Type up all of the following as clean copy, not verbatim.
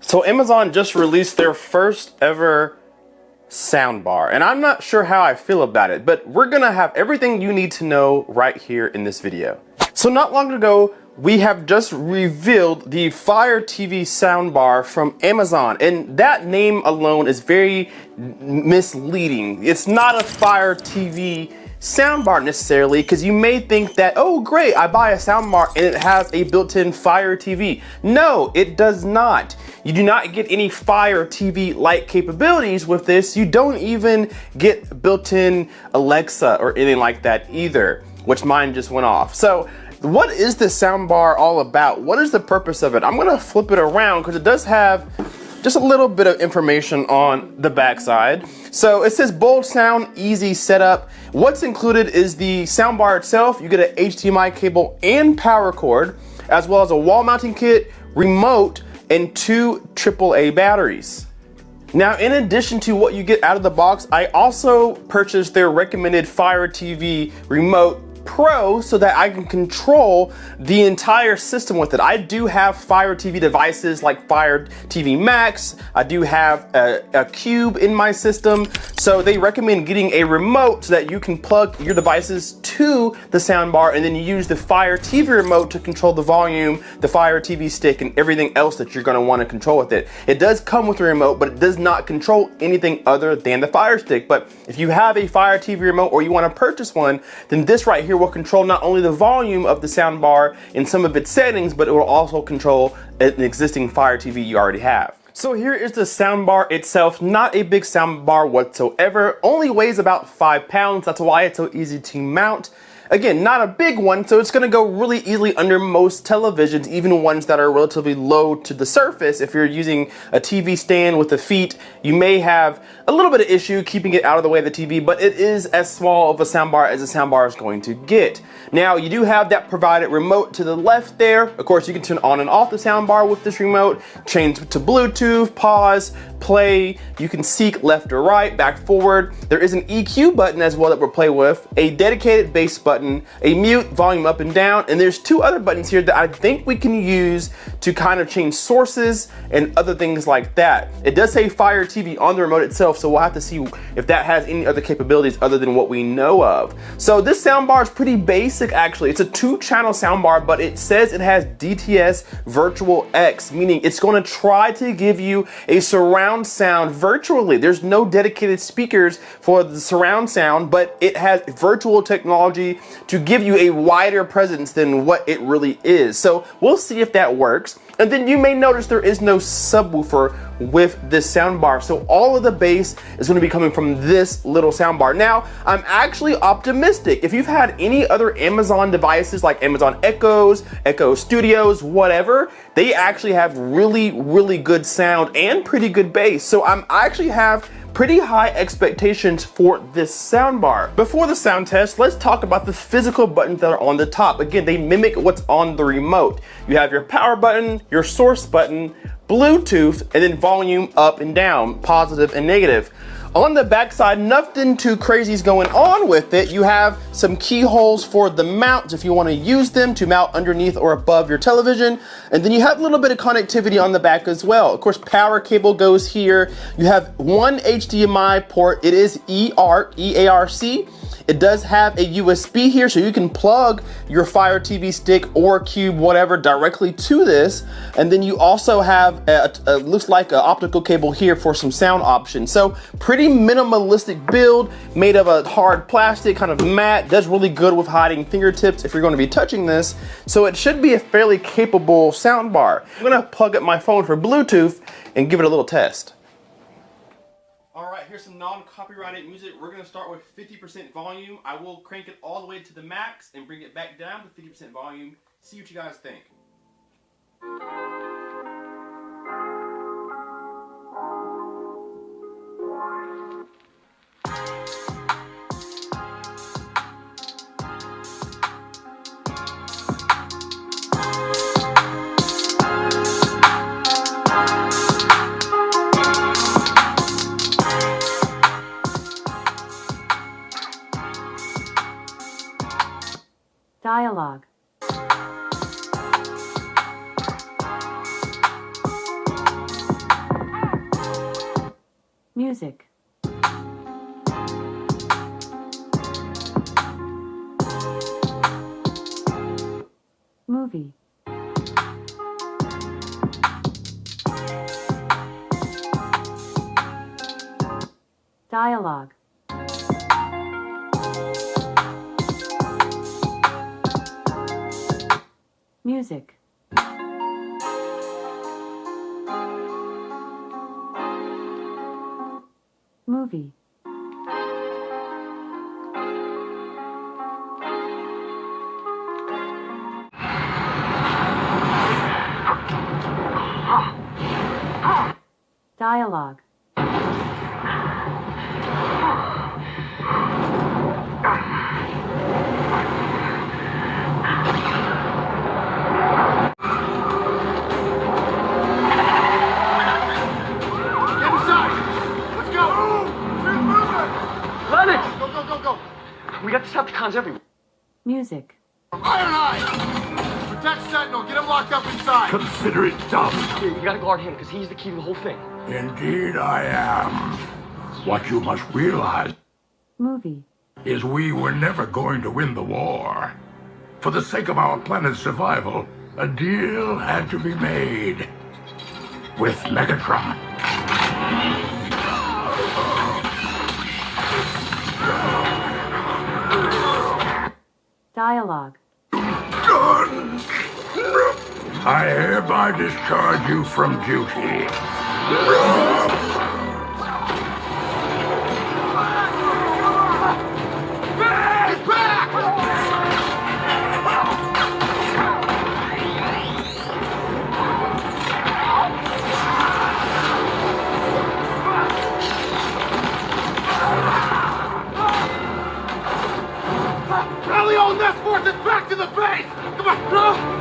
So Amazon just released their first ever soundbar, and I'm not sure how I feel about it, but we're gonna have everything you need to know right here in this video. So not long ago, we have just revealed the Fire TV soundbar from Amazon, and that name alone is very misleading. It's not a Fire TV soundbar necessarily, because you may think that, oh great, I buy a soundbar and it has a built-in Fire TV. No, it does not. You do not get any Fire TV-like capabilities with this. You don't even get built-in Alexa or anything like that either, which mine just went off. So what is the soundbar all about? What is the purpose of it? I'm gonna flip it around because it does have just a little bit of information on the backside. So it says bold sound, easy setup. What's included is the soundbar itself. You get an HDMI cable and power cord, as well as a wall mounting kit, remote, and 2 AAA batteries. Now, in addition to what you get out of the box, I also purchased their recommended Fire TV Remote Pro so that I can control the entire system with it. I do have Fire TV devices like Fire TV Max. I do have a Cube in my system. So they recommend getting a remote so that you can plug your devices to the soundbar and then use the Fire TV remote to control the volume, the Fire TV stick, and everything else that you're gonna wanna control with it. It does come with a remote, but it does not control anything other than the Fire stick. But if you have a Fire TV remote or you wanna purchase one, then this right here will control not only the volume of the soundbar in some of its settings, but it will also control an existing Fire TV you already have. So here is the soundbar itself. Not a big soundbar whatsoever, only weighs about 5 pounds. That's why it's so easy to mount. Again, not a big one, so it's gonna go really easily under most televisions, even ones that are relatively low to the surface. If you're using a TV stand with the feet, you may have a little bit of issue keeping it out of the way of the TV, but it is as small of a soundbar as a soundbar is going to get. Now, you do have that provided remote to the left there. Of course, you can turn on and off the soundbar with this remote, change to Bluetooth, pause, play. You can seek left or right, back, forward. There is an EQ button as well that we'll play with, a dedicated bass button, a mute, volume up and down, and there's 2 other buttons here that I think we can use to kind of change sources and other things like that. It does say Fire TV on the remote itself, so we'll have to see if that has any other capabilities other than what we know of. So this soundbar is pretty basic actually. It's a 2-channel soundbar, but it says it has DTS Virtual X, meaning it's going to try to give you a surround sound virtually. There's no dedicated speakers for the surround sound, but it has virtual technology to give you a wider presence than what it really is. So we'll see if that works. And then you may notice there is no subwoofer with this soundbar. So all of the bass is going to be coming from this little soundbar. Now, I'm actually optimistic. If you've had any other Amazon devices like Amazon Echoes, Echo Studios, whatever, they actually have really, really good sound and pretty good bass. So I actually have pretty high expectations for this soundbar. Before the sound test, let's talk about the physical buttons that are on the top. Again, they mimic what's on the remote. You have your power button, your source button, Bluetooth, and then volume up and down, positive and negative. On the backside, nothing too crazy is going on with it. You have some keyholes for the mounts if you want to use them to mount underneath or above your television. And then you have a little bit of connectivity on the back as well. Of course, power cable goes here. You have 1 HDMI port. It is EARC. It does have a USB here, so you can plug your Fire TV stick or Cube, whatever, directly to this. And then you also have looks like an optical cable here for some sound options. So pretty minimalistic build, made of a hard plastic, kind of matte. Does really good with hiding fingertips if you're going to be touching this. So it should be a fairly capable soundbar. I'm gonna plug up my phone for Bluetooth and give it a little test. All right, here's some non-copyrighted music. We're gonna start with 50% volume. I will crank it all the way to the max and bring it back down to 50% volume. See what you guys think. Dialogue. Music. Movie. Dialogue. Music. Movie. Dialogue. We got Decepticons everywhere. Music. Ironhide! Protect Sentinel, get him locked up inside! Consider it done. You gotta guard him, because he's the key to the whole thing. Indeed I am. What you must realize Movie. is we were never going to win the war. For the sake of our planet's survival, a deal had to be made. With Megatron. Dialogue. I hereby discharge you from duty. He's back! Rally all nest forces back to the base! Come on! Come on!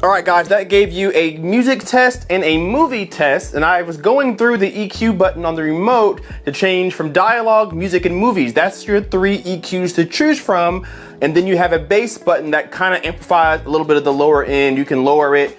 Alright guys, that gave you a music test and a movie test, and I was going through the EQ button on the remote to change from dialogue, music, and movies. That's your 3 EQs to choose from, and then you have a bass button that kind of amplifies a little bit of the lower end. You can lower it,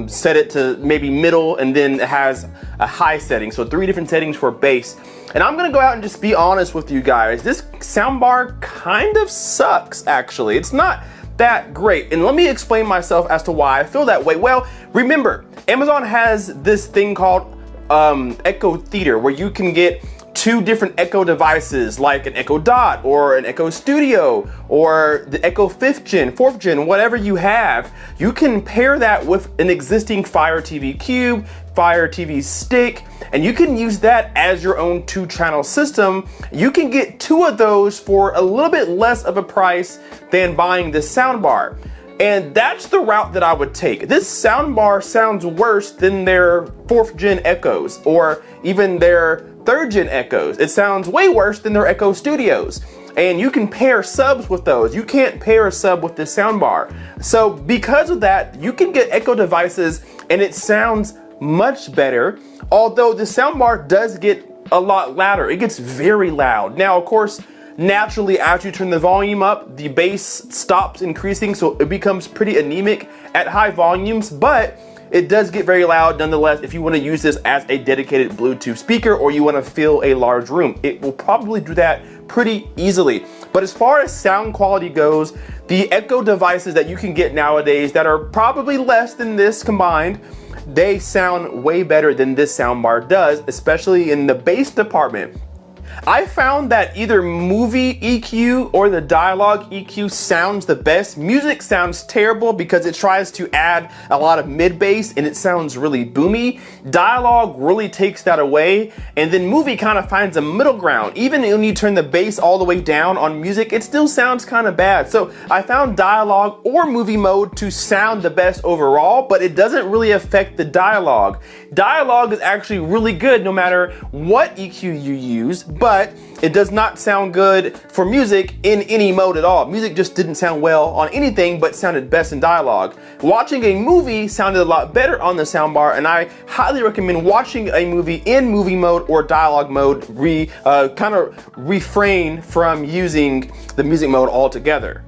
set it to maybe middle, and then it has a high setting. So 3 different settings for bass. And I'm gonna go out and just be honest with you guys. This soundbar kind of sucks, actually. It's not that great. And let me explain myself as to why I feel that way. Well, remember, Amazon has this thing called Echo Theater, where you can get 2 different Echo devices, like an Echo Dot or an Echo Studio or the Echo 5th gen, 4th gen, whatever you have. You can pair that with an existing Fire TV Cube, Fire TV Stick, and you can use that as your own 2-channel system. You can get 2 of those for a little bit less of a price than buying this soundbar. And that's the route that I would take. This soundbar sounds worse than their 4th gen Echoes or even their 3rd gen Echoes. It sounds way worse than their Echo Studios. And you can pair subs with those. You can't pair a sub with this soundbar. So because of that, you can get Echo devices and it sounds much better. Although the soundbar does get a lot louder. It gets very loud. Now, of course, naturally, as you turn the volume up, the bass stops increasing, so it becomes pretty anemic at high volumes, but it does get very loud nonetheless. If you want to use this as a dedicated Bluetooth speaker or you want to fill a large room, it will probably do that pretty easily. But as far as sound quality goes, the Echo devices that you can get nowadays that are probably less than this combined, they sound way better than this soundbar does, especially in the bass department. I found that either movie EQ or the dialogue EQ sounds the best. Music sounds terrible because it tries to add a lot of mid bass and it sounds really boomy. Dialogue really takes that away, and then movie kind of finds a middle ground. Even when you turn the bass all the way down on music, it still sounds kind of bad. So I found dialogue or movie mode to sound the best overall, but it doesn't really affect the dialogue. Dialogue is actually really good no matter what EQ you use, but it does not sound good for music in any mode at all. Music just didn't sound well on anything, but sounded best in dialogue. Watching a movie sounded a lot better on the soundbar, and I highly recommend watching a movie in movie mode or dialogue mode. Kind of refrain from using the music mode altogether.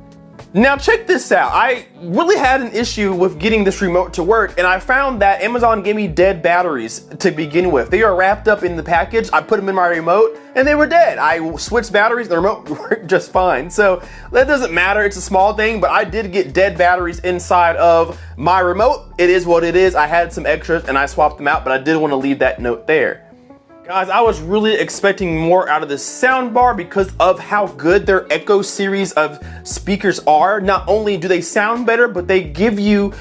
Now check this out. I really had an issue with getting this remote to work, and I found that Amazon gave me dead batteries to begin with. They are wrapped up in the package. I put them in my remote and they were dead. I switched batteries, the remote worked just fine. So that doesn't matter, it's a small thing, but I did get dead batteries inside of my remote. It is what it is. I had some extras and I swapped them out, but I did want to leave that note there. Guys, I was really expecting more out of this soundbar because of how good their Echo series of speakers are. Not only do they sound better, but they give you,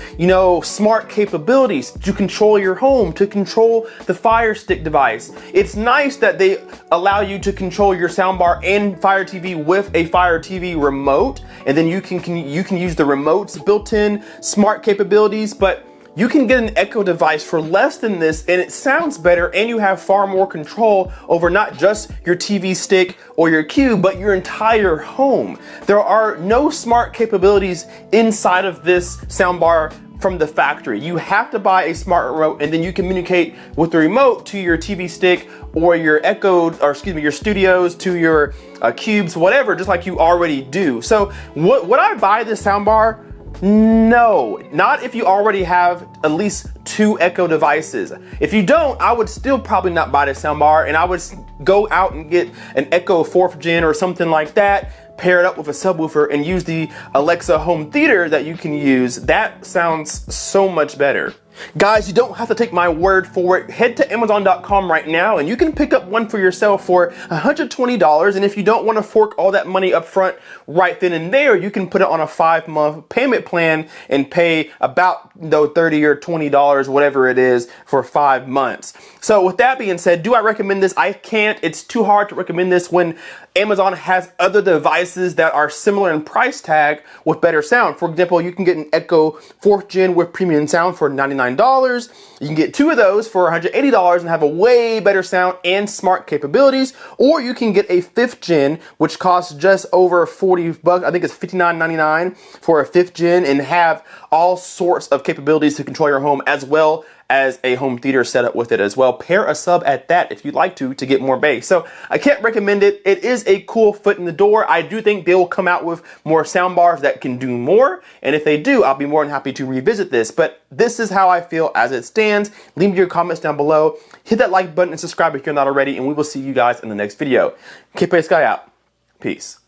smart capabilities to control your home, to control the Fire Stick device. It's nice that they allow you to control your soundbar and Fire TV with a Fire TV remote, and then you can use the remote's built-in smart capabilities, but you can get an Echo device for less than this and it sounds better, and you have far more control over not just your TV stick or your cube, but your entire home. There are no smart capabilities inside of this soundbar from the factory. You have to buy a smart remote, and then you communicate with the remote to your TV stick or your your studios, to your cubes, whatever, just like you already do. So would I buy this soundbar? No, not if you already have at least 2 Echo devices. If you don't, I would still probably not buy this soundbar, and I would go out and get an Echo 4th gen or something like that, pair it up with a subwoofer, and use the Alexa home theater that you can use. That sounds so much better. Guys, you don't have to take my word for it. Head to Amazon.com right now and you can pick up one for yourself for $120. And if you don't want to fork all that money up front right then and there, you can put it on a 5-month payment plan and pay about $30 or $20, whatever it is, for 5 months. So with that being said, do I recommend this? I can't. It's too hard to recommend this when Amazon has other devices that are similar in price tag with better sound. For example, you can get an Echo 4th gen with premium sound for $99. You can get 2 of those for $180 and have a way better sound and smart capabilities. Or you can get a 5th gen, which costs just over $40. I think it's $59.99 for a 5th gen, and have all sorts of capabilities to control your home, as well as a home theater setup with it as well. Pair a sub at that if you'd like to get more bass. So I can't recommend it. It is a cool foot in the door. I do think they will come out with more soundbars that can do more, and if they do, I'll be more than happy to revisit this. But this is how I feel as it stands. Leave me your comments down below. Hit that like button and subscribe if you're not already, and we will see you guys in the next video. K-Pay Sky out. Peace.